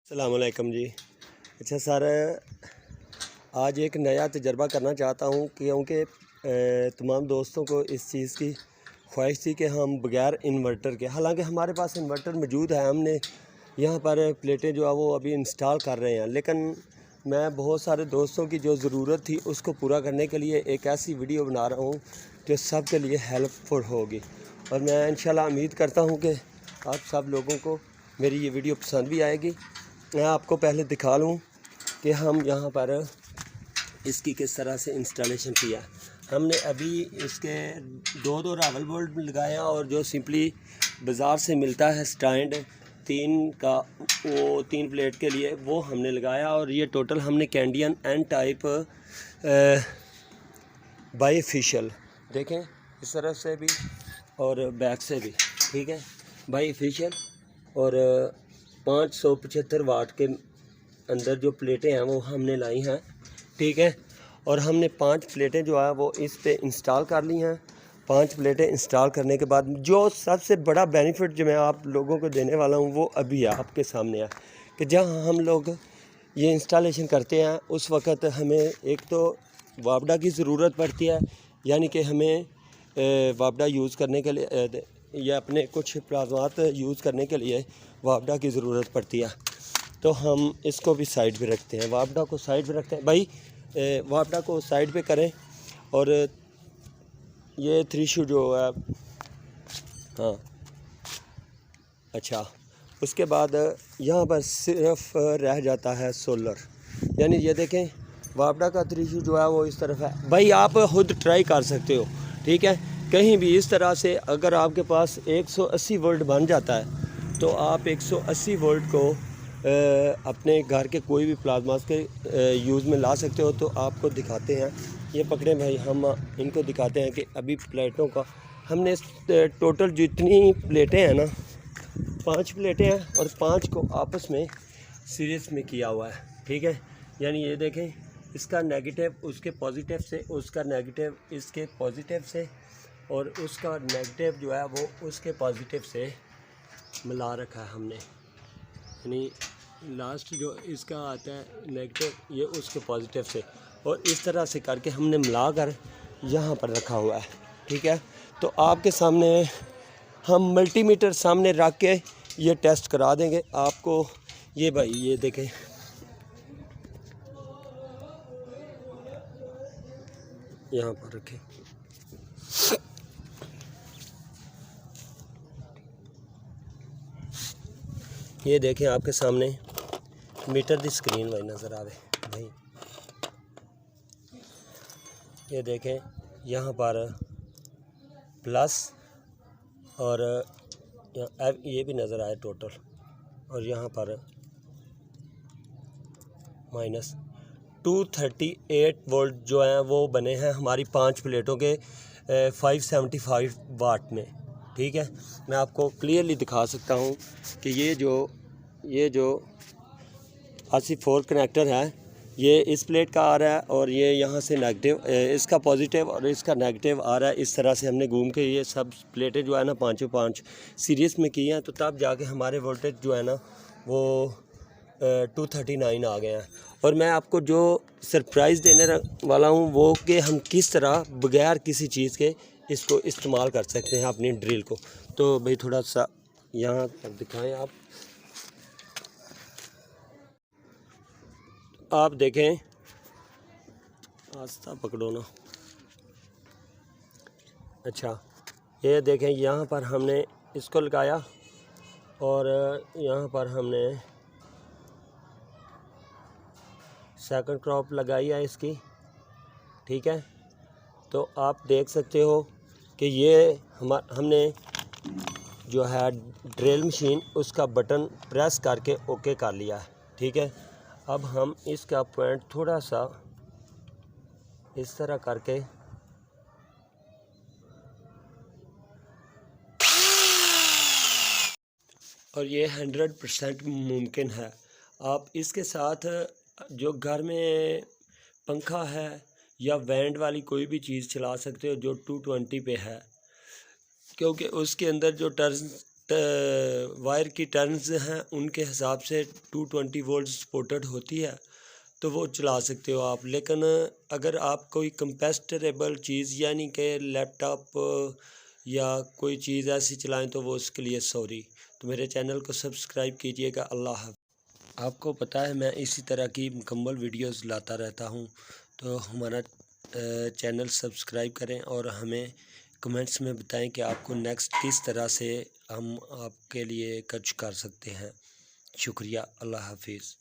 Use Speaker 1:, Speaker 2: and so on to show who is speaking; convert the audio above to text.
Speaker 1: अस्सलाम वालेकुम जी। अच्छा सर, आज एक नया तजर्बा करना चाहता हूँ क्योंकि तमाम दोस्तों को इस चीज़ की ख्वाहिश थी कि हम बग़ैर इन्वर्टर के, हालांकि हमारे पास इन्वर्टर मौजूद है, हमने यहाँ पर प्लेटें जो है वो अभी इंस्टॉल कर रहे हैं, लेकिन मैं बहुत सारे दोस्तों की जो ज़रूरत थी उसको पूरा करने के लिए एक ऐसी वीडियो बना रहा हूँ जो सब के लिए हेल्पफुल होगी। और मैं इंशाल्लाह उम्मीद करता हूँ कि आप सब लोगों को मेरी ये वीडियो पसंद भी आएगी। मैं आपको पहले दिखा लूँ कि हम यहाँ पर इसकी किस तरह से इंस्टॉलेशन किया। हमने अभी इसके दो रावल बोल्ट लगाए और जो सिंपली बाज़ार से मिलता है स्टैंड 3 का, वो 3 प्लेट के लिए वो हमने लगाया। और ये टोटल हमने कैंडियन एन टाइप बाईफिशियल देखें इस तरफ से भी और बैक से भी, ठीक है, बाईफिशियल और 575 वाट के अंदर जो प्लेटें हैं वो हमने लाई हैं, ठीक है। और हमने 5 प्लेटें जो है वो इस पे इंस्टॉल कर ली हैं। 5 प्लेटें इंस्टॉल करने के बाद जो सबसे बड़ा बेनिफिट जो मैं आप लोगों को देने वाला हूँ वो अभी आपके सामने है कि जहाँ हम लोग ये इंस्टॉलेशन करते हैं उस वक़्त हमें एक तो वापडा की ज़रूरत पड़ती है, यानी कि हमें वापडा यूज़ करने के लिए या अपने कुछ प्लाज़्मात यूज़ करने के लिए वापडा की ज़रूरत पड़ती है, तो हम इसको भी साइड पे रखते हैं, वापडा को साइड पे रखते हैं। भाई वापडा को साइड पे करें। और ये 3 शू जो है, हाँ अच्छा, उसके बाद यहाँ पर सिर्फ रह जाता है सोलर, यानी ये देखें वापडा का 3 शू जो है वो इस तरफ है। भाई आप खुद ट्राई कर सकते हो, ठीक है, कहीं भी इस तरह से अगर आपके पास 180 वोल्ट बन जाता है तो आप 180 वोल्ट को अपने घर के कोई भी प्लाज्मा के यूज़ में ला सकते हो। तो आपको दिखाते हैं, ये पकड़े भाई, हम इनको दिखाते हैं कि अभी प्लेटों का हमने टोटल जितनी प्लेटें हैं ना, 5 प्लेटें हैं और 5 को आपस में सीरीज में किया हुआ है, ठीक है। यानी ये देखें, इसका नेगेटिव उसके पॉजिटिव से, उसका नेगेटिव इसके पॉजिटिव से और उसका नेगेटिव जो है वो उसके पॉजिटिव से मिला रखा है हमने, यानी लास्ट जो इसका आता है नेगेटिव ये उसके पॉजिटिव से, और इस तरह से करके हमने मिलाकर यहाँ पर रखा हुआ है, ठीक है। तो आपके सामने हम मल्टीमीटर सामने रख के ये टेस्ट करा देंगे आपको। ये भाई ये देखें, यहाँ पर रखें, ये देखें आपके सामने मीटर दी स्क्रीन भाई नज़र आवे भाई, ये देखें यहाँ पर प्लस और ये भी नज़र आए टोटल, और यहाँ पर माइनस 238 वोल्ट जो हैं वो बने हैं हमारी 5 प्लेटों के 575 वाट में, ठीक है। मैं आपको क्लियरली दिखा सकता हूँ कि ये जो AC4 कनेक्टर है ये इस प्लेट का आ रहा है और ये यहाँ से नेगेटिव, इसका पॉजिटिव और इसका नेगेटिव आ रहा है। इस तरह से हमने घूम के ये सब प्लेटें जो है ना 5 सीरीज़ में की हैं, तो तब जाके हमारे वोल्टेज जो है ना वो 239 आ गए हैं। और मैं आपको जो सरप्राइज़ देने वाला हूँ वो कि हम किस तरह बगैर किसी चीज़ के इसको इस्तेमाल कर सकते हैं अपनी ड्रिल को। तो भाई थोड़ा सा यहाँ पर दिखाएं आप देखें, आस्ता पकड़ो ना, अच्छा ये देखें यहाँ पर हमने इसको लगाया और यहाँ पर हमने सेकंड क्रॉप लगाई है इसकी, ठीक है। तो आप देख सकते हो कि ये हमने जो है ड्रिल मशीन उसका बटन प्रेस करके ओके कर लिया है, ठीक है। अब हम इसका पॉइंट थोड़ा सा इस तरह करके और ये 100% मुमकिन है। आप इसके साथ जो घर में पंखा है या बैंड वाली कोई भी चीज़ चला सकते हो जो 220 पे है, क्योंकि उसके अंदर जो टर्न्स वायर की टर्न्स हैं उनके हिसाब से 220 वोल्ट सपोर्टेड होती है, तो वो चला सकते हो आप। लेकिन अगर आप कोई कंपेस्टेबल चीज़ यानी कि लैपटॉप या कोई चीज़ ऐसी चलाएं तो वो उसके लिए सॉरी। तो मेरे चैनल को सब्सक्राइब कीजिएगा। अल्लाह हाफ़िज़। आपको पता है मैं इसी तरह की मुकम्मल वीडियोस लाता रहता हूँ, तो हमारा चैनल सब्सक्राइब करें और हमें कमेंट्स में बताएं कि आपको नेक्स्ट किस तरह से हम आपके लिए कुछ कर सकते हैं। शुक्रिया। अल्लाह हाफ़िज़।